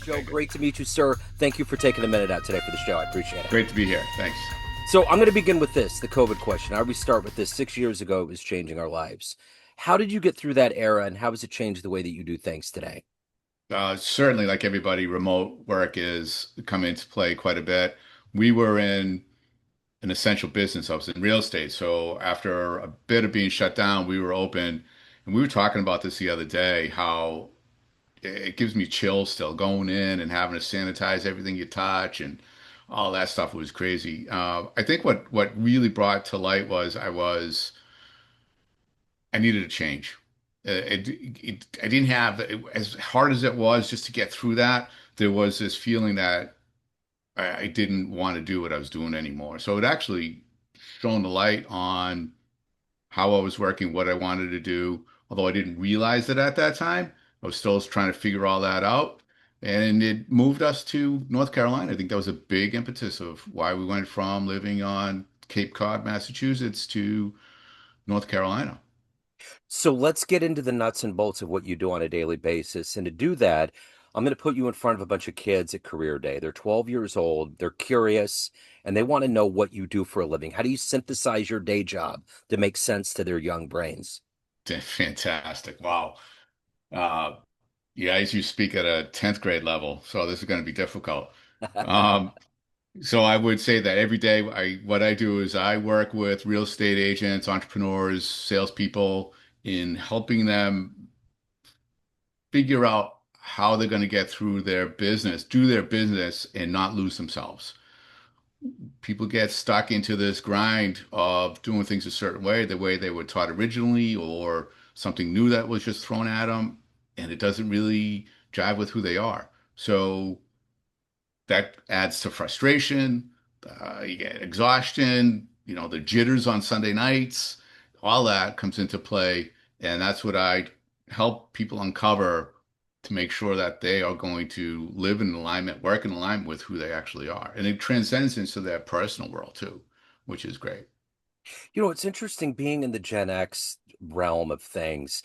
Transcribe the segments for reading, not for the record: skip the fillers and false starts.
Joe, great to meet you, sir. Thank you for taking a minute out today for the show. I appreciate it. Great to be here. Thanks. So, I'm going to begin with this the COVID question. I always start with this. 6 years ago, it was changing our lives. How did you get through that era, and how has it changed the way that you do things today? Certainly, like everybody, remote work is come into play quite a bit. We were in an essential business. I was in real estate. So after a bit of being shut down, we were open. And we were talking about this the other day, how it gives me chills still going in and having to sanitize everything you touch and all that stuff was crazy. I think what really brought to light was I needed a change. I didn't have as hard as it was just to get through that. There was this feeling that I didn't want to do what I was doing anymore. So it actually shone the light on how I was working, what I wanted to do. Although I didn't realize it at that time, I was still trying to figure all that out. And it moved us to North Carolina. I think that was a big impetus of why we went from living on Cape Cod, Massachusetts to North Carolina. So, let's get into the nuts and bolts of what you do on a daily basis. And to do that, I'm going to put you in front of a bunch of kids at Career Day. They're 12 years old, they're curious, and they want to know what you do for a living. How do you synthesize your day job to make sense to their young brains? Fantastic. Wow. Uh, yeah, I used to speak at a 10th grade level, so this is going to be difficult. Um, so I would say that every day what I do is I work with real estate agents, entrepreneurs, salespeople in helping them figure out how they're going to get through their business, do their business, and not lose themselves. People get stuck into this grind of doing things a certain way, the way they were taught originally, or something new that was just thrown at them, and it doesn't really jive with who they are. So that adds to frustration. You get exhaustion, the jitters on Sunday nights, all that comes into play. And that's what I help people uncover to make sure that they are going to live in alignment, work in alignment with who they actually are. And it transcends into their personal world too, which is great. It's interesting being in the Gen X realm of things.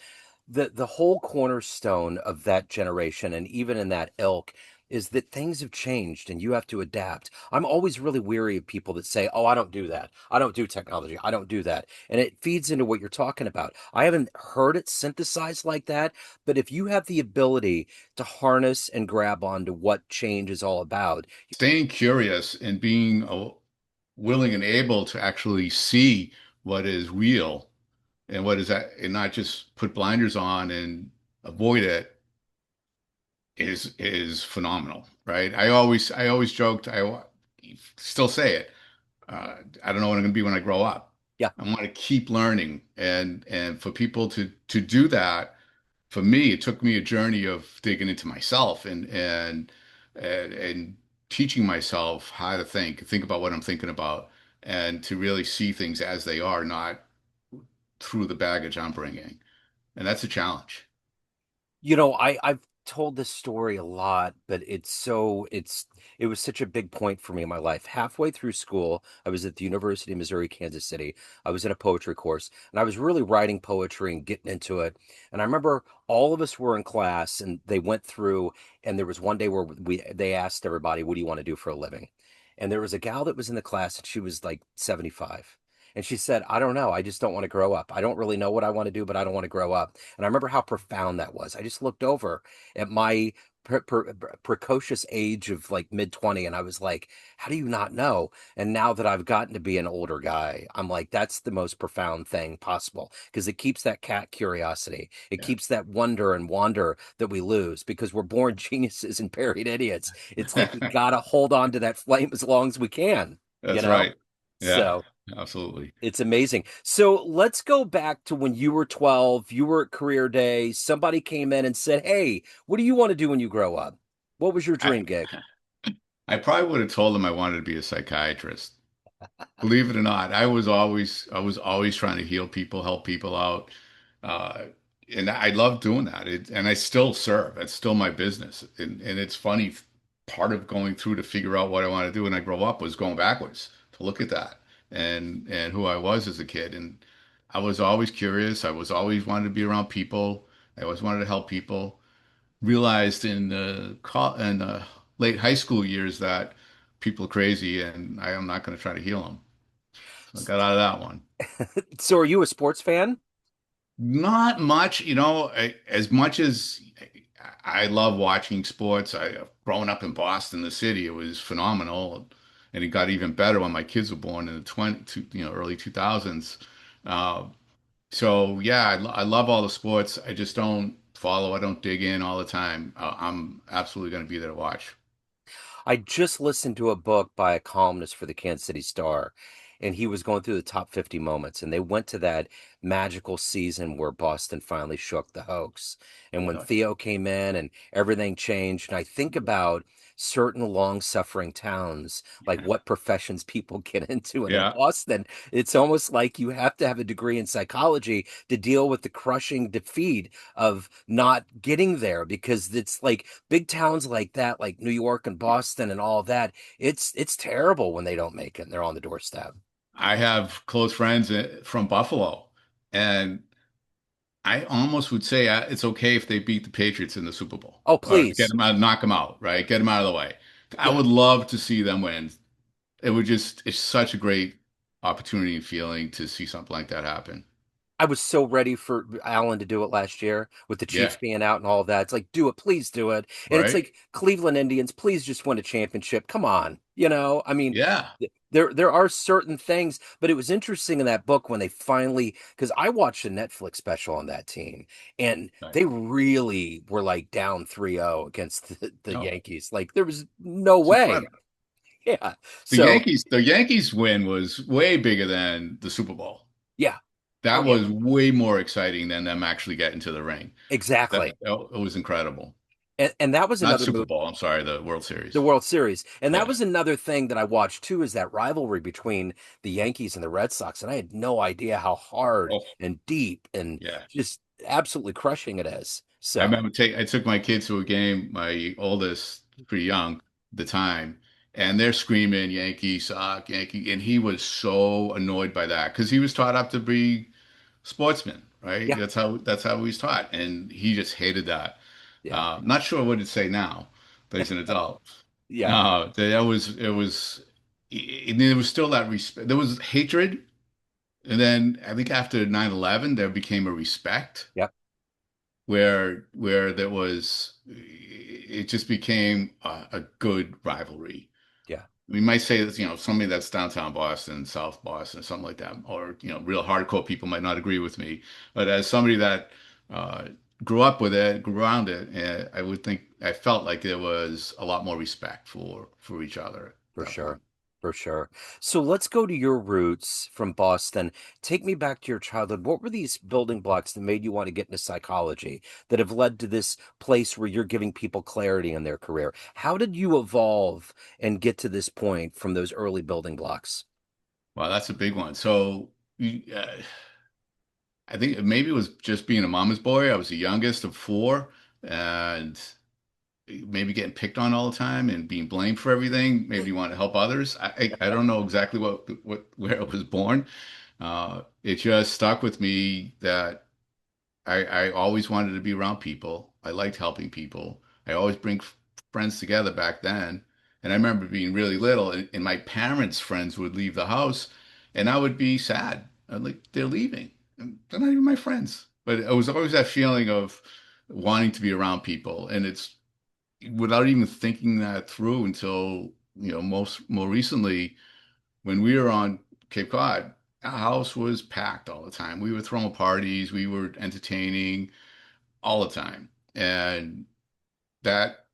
The whole cornerstone of that generation and even in that ilk is that things have changed and you have to adapt. I'm always really weary of people that say, "Oh, I don't do that. I don't do technology. I don't do that." And it feeds into what you're talking about. I haven't heard it synthesized like that, but if you have the ability to harness and grab onto what change is all about. Staying curious and being willing and able to actually see what is real and what is that, and not just put blinders on and avoid it is phenomenal, right? I always joked, still say it. I don't know what I'm going to be when I grow up. Yeah. I want to keep learning, and for people to do that, for me, it took me a journey of digging into myself and teaching myself how to think about what I'm thinking about, and to really see things as they are, not through the baggage I'm bringing. And that's a challenge. I've told this story a lot, but it was such a big point for me in my life. Halfway through school, I was at the University of Missouri, Kansas City. I was in a poetry course, and I was really writing poetry and getting into it. And I remember all of us were in class, and they went through, and there was one day where they asked everybody, "What do you want to do for a living?" And there was a gal that was in the class, and she was like 75. And she said, "I don't know. I just don't want to grow up. I don't really know what I want to do, but I don't want to grow up." And I remember how profound that was. I just looked over at my precocious age of like mid 20 and I was like, how do you not know? And now that I've gotten to be an older guy, I'm like, that's the most profound thing possible because it keeps that cat curiosity. It Yeah, keeps that wonder and wander that we lose because we're born geniuses and buried idiots. It's like we got to hold on to that flame as long as we can, you that's know? right. Yeah, So absolutely. it's amazing. So let's go back to when you were 12, you were at Career Day, somebody came in and said, "Hey, what do you want to do when you grow up?" What was your I dream gig? I probably would have told them I wanted to be a psychiatrist. Believe it or not, I was always trying to heal people, help people out. Uh, and I love doing that. And I still serve. It's still my business. And it's funny, part of going through to figure out what I want to do when I grow up was going backwards to look at that and who I was as a kid. And I was always curious. I was always wanted to be around people. I always wanted to help people. realized in the late high school years that people are crazy, and I am not going to try to heal them. So I got out of that one. So, are you a sports fan? Not much, as much as I love watching sports. Growing up in Boston, the city, it was phenomenal, and it got even better when my kids were born in the early 2000s. Uh, so yeah, I love all the sports. I just don't follow. I don't dig in all the time. I'm absolutely going to be there to watch. I just listened to a book by a columnist for the Kansas City Star, and he was going through the top 50 moments, and they went to that magical season where Boston finally shook the hoax. And when Yeah, Theo came in and everything changed, and I think about certain long-suffering towns, like what professions people get into, and in yeah. Boston, it's almost like you have to have a degree in psychology to deal with the crushing defeat of not getting there because it's like big towns like that, like New York and Boston and all that, it's terrible when they don't make it and they're on the doorstep. I have close friends from Buffalo, and I almost would say it's okay if they beat the Patriots in the Super Bowl Oh, or get please. them out, knock them out, right? Get them out of the way. I Yeah. would love to see them win. It's such a great opportunity and feeling to see something like that happen. I was so ready for Allen to do it last year with the Chiefs Yeah, being out and all that. It's like, do it, please do it. And it's right? like Cleveland Indians, please just win a championship. Come on. I mean, Yeah, there are certain things, but it was interesting in that book when they finally, because I watched a Netflix special on that team, and right. they really were like down 3-0 against the No, Yankees. Like there was no it's way. incredible. Yeah. The So Yankees, the Yankees win was way bigger than the Super Bowl. yeah. Oh That yeah. was way more exciting than them actually getting to the ring. Exactly. It was incredible. And that was Not another Super move. Bowl, I'm sorry, the World The Series. World Series. And that Yeah. was another thing that I watched too, is that rivalry between the Yankees and the Red Sox. And I had no idea how hard Oh, and deep and yeah. just absolutely crushing it is. I So, remember I took my kids to a game, my oldest, pretty young at the time, and they're screaming Yankee suck, Yankee, and he was so annoyed by that because he was taught up to be sportsman, right? yeah, That's how he was taught, and he just hated that. yeah, Not sure what to say now, but he's an adult. yeah, That was it was, and there was still that respect. There was hatred, and then I think after 9/11, there became a respect yep, where there was it just became a good rivalry. yeah, We might say that, somebody that's downtown Boston, South Boston, something like that, or, real hardcore people might not agree with me. But as somebody that uh, grew up with it, grew around it, I would think I felt like there was a lot more respect for each other at for that sure. point. For sure. So let's go to your roots from Boston. Take me back to your childhood. What were these building blocks that made you want to get into psychology that have led to this place where you're giving people clarity in their career? How did you evolve and get to this point from those early building blocks? Wow, that's a big one. So I think maybe it was just being a mama's boy. I was the youngest of four, and maybe getting picked on all the time and being blamed for everything. Maybe you want to help others. I don't know exactly what where it was born. It just stuck with me that I always wanted to be around people. I liked helping people. I always bring friends together back then. And I remember being really little, and my parents' friends would leave the house, and I would be sad. I'm like, they're leaving. And they're not even my friends. But it was always that feeling of wanting to be around people. And it's without even thinking that through until, most more recently when we were on Cape Cod, our house was packed all the time. We were throwing parties, we were entertaining all the time. And that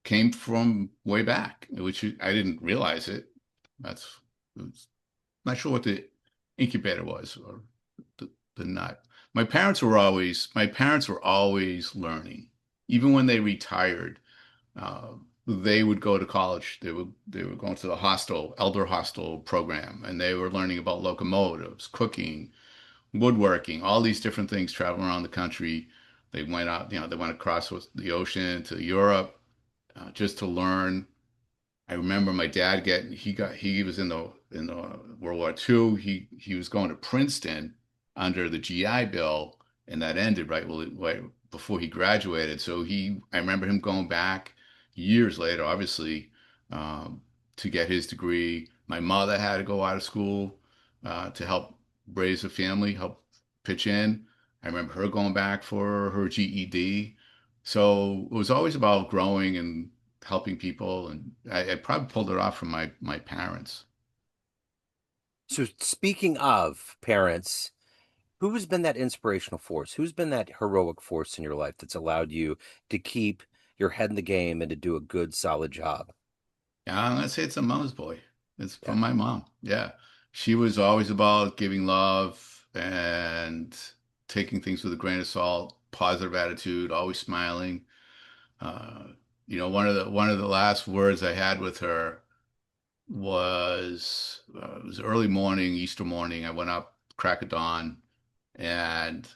came from way back, which I didn't realize it. That's not sure what the incubator was or the nut. My parents were always learning. Even when they retired, uh, they would go to college. They were going to the elder hostel program, and they were learning about locomotives, cooking, woodworking, all these different things, traveling around the country. They went out, they went across the ocean to Europe just to learn. I remember my dad he was in the World War II. He was going to Princeton under the GI Bill, and that ended right before he graduated. I remember him going back years later, obviously, um, to get his degree. My mother had to go out of school to help raise a family, help pitch in. I remember her going back for her GED. So it was always about growing and helping people, and I probably pulled it off from my parents. So speaking of parents, who has been that inspirational force? Who's been that heroic force in your life that's allowed you to keep your head in the game and to do a good, solid job? Yeah, I'm gonna say it's a mama's boy. It's Yeah. from my mom. Yeah. She was always about giving love and taking things with a grain of salt, positive attitude, always smiling. Uh, one of the last words I had with her was it was early morning, Easter morning. I went up crack of dawn and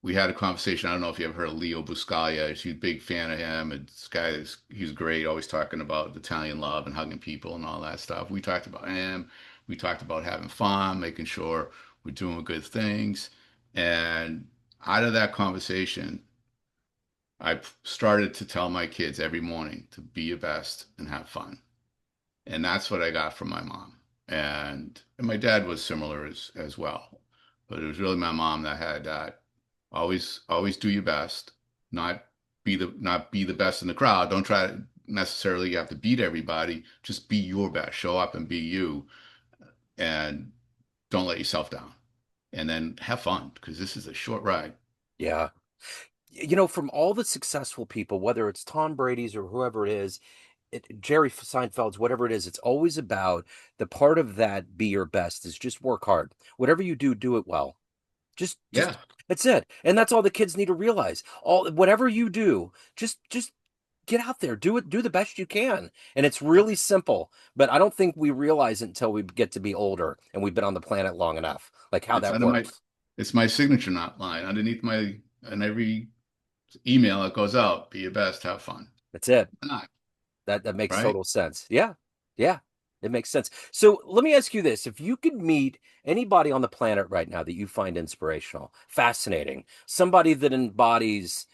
we had a conversation. I don't know if you ever heard of Leo Buscaglia. She's a big fan of him. And this guy is he's great, always talking about Italian love and hugging people and all that stuff. We talked about him. We talked about having fun, making sure we're doing good things. And out of that conversation, I started to tell my kids every morning to be your best and have fun. And that's what I got from my mom. And my dad was similar as well. But it was really my mom that had that always do your best, not be the best in the crowd. Don't try to necessarily you have to beat everybody. Just be your best. Show up and be you and don't let yourself down. And then have fun because this is a short ride. Yeah. From all the successful people, whether it's Tom Brady's or whoever it is, Jerry Seinfeld's, whatever it is, it's always about the part of that be your best is just work hard. Whatever you do, do it well. Just Yeah, that's it. And that's all the kids need to realize. All whatever you do, just get out there, do it, do the best you can. And it's really simple, but I don't think we realize it until we get to be older and we've been on the planet long enough, like how it's that under my works. it's my signature not line underneath my and every email that goes out. Be your best, have fun. That's it. Why not? That makes Right? total sense. Yeah. Yeah. It makes sense. So let me ask you this. If you could meet anybody on the planet right now that you find inspirational, fascinating, somebody that embodies,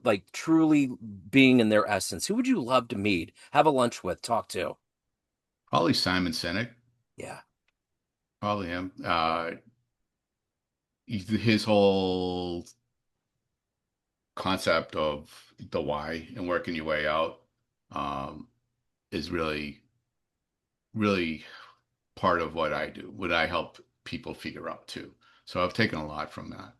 like truly being in their essence, who would you love to meet, have a lunch with, talk to? Probably Simon Sinek. Yeah. Probably him. His whole concept of the why and working your way out um, is really part of what I do, what I help people figure out too. So I've taken a lot from that.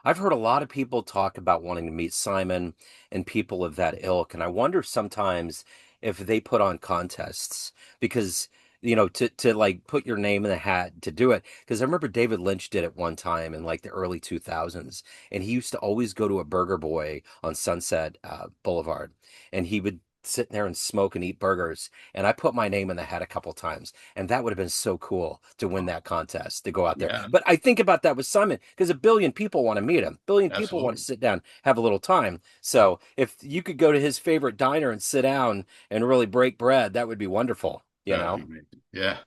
I've heard a lot of people talk about wanting to meet Simon and people of that ilk, and I wonder sometimes if they put on contests because to like put your name in the hat to do it. Because I remember David Lynch did it one time in like the early 2000s, and he used to always go to a Burger Boy on Sunset Boulevard, and he would sit there and smoke and eat burgers. And I put my name in the hat a couple times, and that would have been so cool to win Oh, that contest to go out there. yeah, But I think about that with Simon because a billion people want to meet him. A billion people want to absolutely. sit down, have a little time. So if you could go to his favorite diner and sit down and really break bread, that would be wonderful, you That would know? be amazing. Yeah,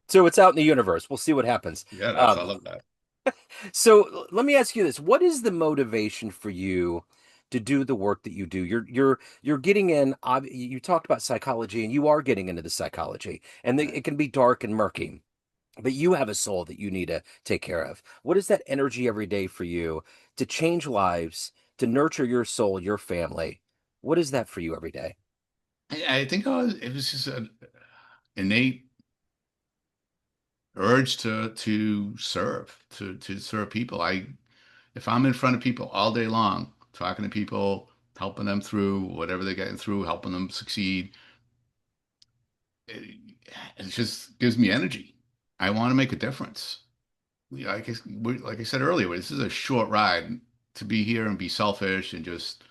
So it's out in the universe. We'll see what happens. yeah, I Um, love that. so let me ask you this. What is the motivation for you to do the work that you do? You're getting in, you talked about psychology and you are getting into the psychology and Right. it can be dark and murky. But you have a soul that you need to take care of. What is that energy every day for you to change lives, to nurture your soul, your family? What is that for you every day? I think it was just an innate urge to serve people. If I'm in front of people all day long, talking to people, helping them through whatever they're getting through, helping them succeed, it, it just gives me energy. I want to make a difference. Like I said earlier, this is a short ride to be here and be selfish and just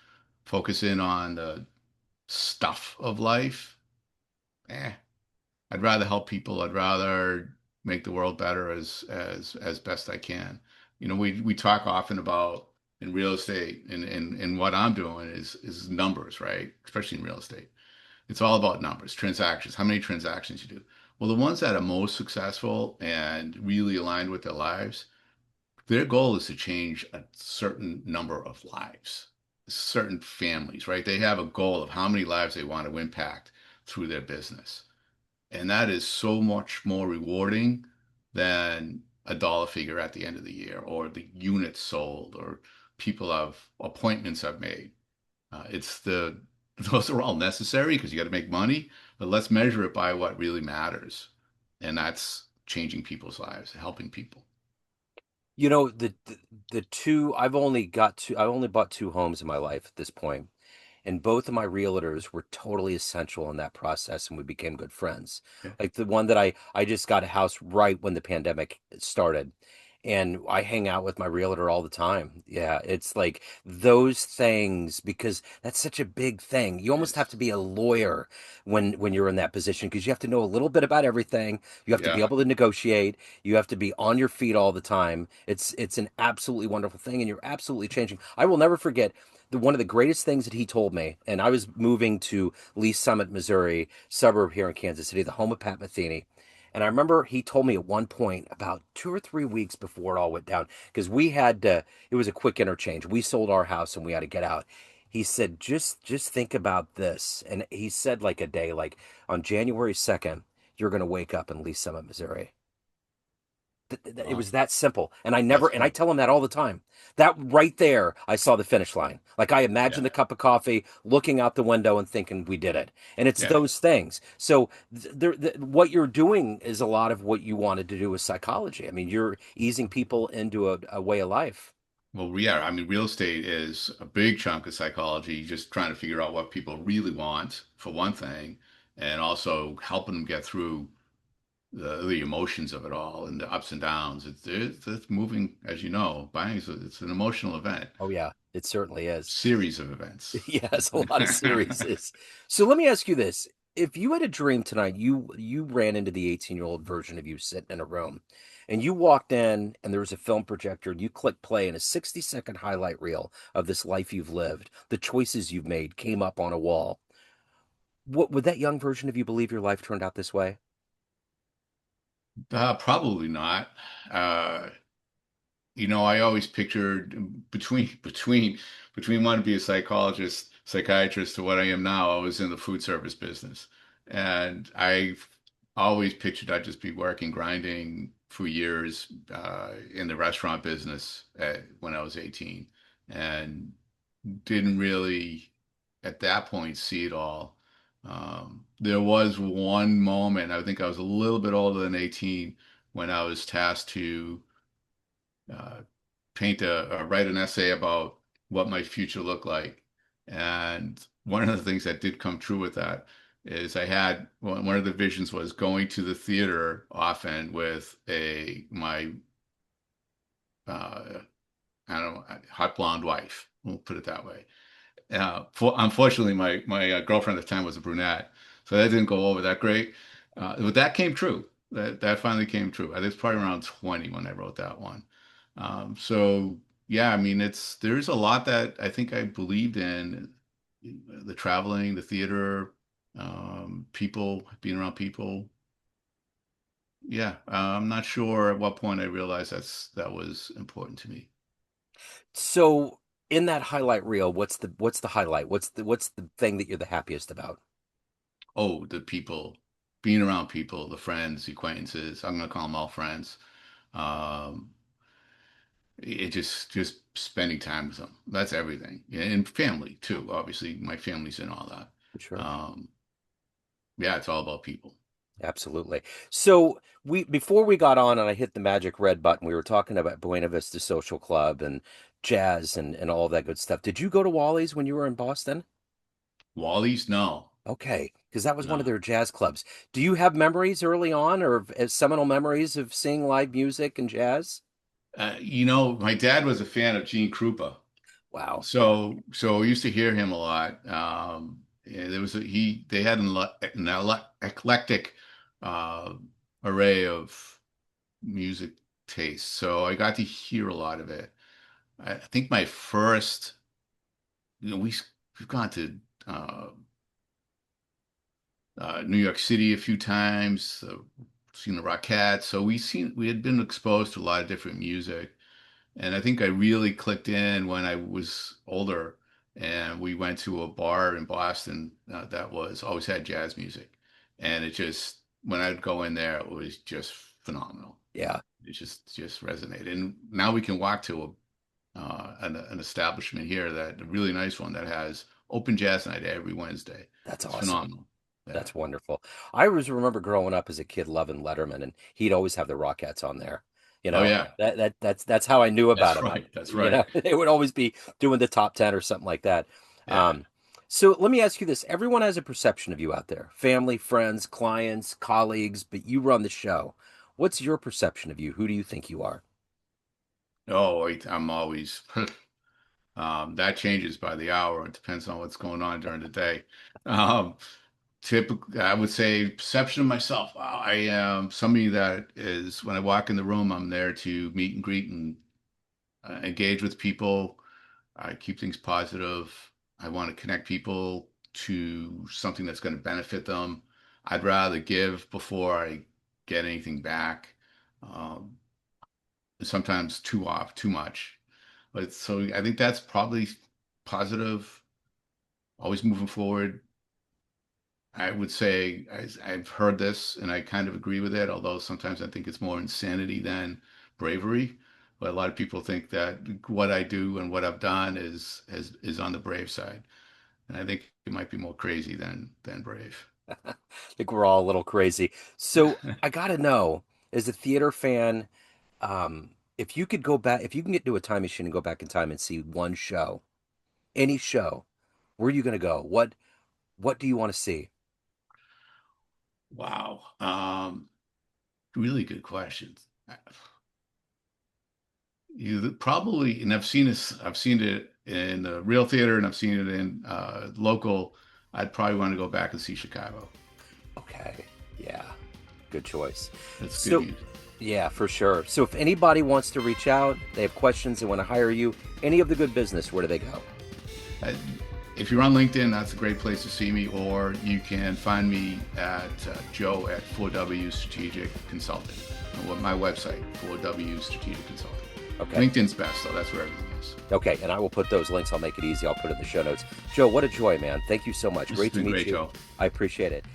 focus in on the stuff of life. Eh, I'd rather help people. I'd rather make the world better as best I can. We talk often about in real estate and what I'm doing is numbers, right? Especially in real estate. It's all about numbers, transactions, how many transactions you do. Well, the ones that are most successful and really aligned with their lives their goal is to change a certain number of lives, certain families, right? They have a goal of how many lives they want to impact through their business. And that is so much more rewarding than a dollar figure at the end of the year or the units sold or people have appointments I've made. It's the those are all necessary because you got to make money, but let's measure it by what really matters. And that's changing people's lives, helping people. You know, the two I've only bought two homes in my life at this point. And both of my realtors were totally essential in that process, and we became good friends. Yeah. Like the one that I just got a house right when the pandemic started, and I hang out with my realtor all the time. Yeah, it's like those things, because that's such a big thing. You almost have It's to be a lawyer when you're in that position, because you have to know a little bit about everything. You have to be yeah. able to negotiate. You have to be on your feet all the time. It's an absolutely wonderful thing, and you're absolutely changing. I will never forget one of the greatest things that he told me, and I was moving to Lee Summit, Missouri, suburb here in Kansas City, the home of Pat Metheny. And I remember he told me at one point, about 2 or 3 weeks before it all went down, because it was a quick interchange. We sold our house and we had to get out. He said, just think about this. And he said, like a day, like on January 2nd, you're going to wake up in Lee Summit, Missouri. It Well, was that simple. And that's I good. tell him that all the time. That right there, I saw the finish line. Like I imagined Yeah. the cup of coffee, looking out the window and thinking we did it. And it's Yeah. those things. So what you're doing is a lot of what you wanted to do with psychology. I mean, you're easing people into a way of life. Well, yeah, I mean, real estate is a big chunk of psychology, just trying to figure out what people really want, for one thing, and also helping them get through the emotions of it all and the ups and downs. It's moving, as you know, buying it's an emotional event, Oh yeah, it certainly is. series of events. Yes, a lot of series is. So let me ask you this. If you had a dream tonight, you ran into the 18-year-old version of you sitting in a room, and you walked in and there was a film projector and you click play and a 60-second highlight reel of this life you've lived, the choices you've made came up on a wall. What would that young version of you believe your life turned out this way? Probably not. Uh, I always pictured between wanting to be a psychiatrist to what I am now, I was in the food service business. And I always pictured I'd just be working, grinding for years in the restaurant business when I was 18 and didn't really at that point see it all. There was one moment, I think I was a little bit older than 18, when I was tasked to uh, write an essay about what my future looked like. And one of the things that did come true with that is I had one of the visions was going to the theater often with a my uh, I don't know, hot blonde wife. We'll put it that way. Unfortunately, my girlfriend at the time was a brunette, so that didn't go over that great. But that came true. That finally came true. I was probably around 20 when I wrote that one. So yeah, I mean, there's a lot that I think I believed in, the traveling, the theater, people, being around people. Yeah, I'm not sure at what point I realized that was important to me. So in that highlight reel, what's the highlight? What's the thing that you're the happiest about? Oh, the people, being around people, the friends, the acquaintances. I'm gonna call them all friends. Um, it just spending time with them. That's everything. Yeah, and family too. Obviously, my family's in all that. Sure. Um, yeah, it's all about people. Absolutely. So we before we got on and I hit the magic red button, we were talking about Buena Vista Social Club and jazz and all that good stuff. Did you go to Wally's when you were in Boston? Wally's, no, Okay, because that was one of no. their jazz clubs. Do you have memories early on, or seminal memories of seeing live music and jazz? My dad was a fan of Gene Krupa. Wow. So I used to hear him a lot. Yeah, they had eclectic uh, array of music tastes, so I got to hear a lot of it. I think my first, we've gone to uh, New York City a few times, seen the Rockettes, so we had been exposed to a lot of different music. And I think I really clicked in when I was older and we went to a bar in Boston that was always had jazz music. And it just, when I'd go in there, it was just phenomenal. Yeah, It just resonated. And now we can walk to an establishment here, that a really nice one that has open jazz night every Wednesday. that's It's awesome. phenomenal. Yeah. That's wonderful. I always remember growing up as a kid loving Letterman, and he'd always have the Rockettes on there. You Oh know, yeah, that's how I knew about that's him. right. That's You right. know, they would always be doing the top 10 or something like that. Yeah. Um, so let me ask you this. Everyone has a perception of you out there, family, friends, clients, colleagues, but you run the show. What's your perception of you? Who do you think you are? Oh, I'm always that changes by the hour. It depends on what's going on during the day. Um, Typically, I would say perception of myself. I am somebody that is, when I walk in the room, I'm there to meet and greet and engage with people. I keep things positive. I want to connect people to something that's going to benefit them. I'd rather give before I get anything back. Um, Sometimes too much. But so I think that's probably positive, always moving forward. I would say I've heard this and I kind of agree with it, although sometimes I think it's more insanity than bravery. But a lot of people think that what I do and what I've done is on the brave side. And I think it might be more crazy than brave. I think we're all a little crazy. So I gotta know, as a theater fan, if you could go back, if you can get into a time machine and go back in time and see one show, any show, where are you gonna go? What do you want to see? Wow. Really good questions. You probably, and I've seen this, I've seen it in the real theater and I've seen it in local. I'd probably want to go back and see Chicago. Okay, yeah, good choice. That's good So, music. yeah, for sure. So if anybody wants to reach out, they have questions, they want to hire you, any of the good business, where do they go? Uh, If you're on LinkedIn, that's a great place to see me, or you can find me at Joe at 4W Strategic Consulting. My website, 4W Strategic Consulting. Okay. LinkedIn's best, though. That's where everything is. Okay, and I will put those links. I'll make it easy. I'll put it in the show notes. Joe, what a joy, man. Thank you so much. This has Great to been meet great, you. Joe. I appreciate it.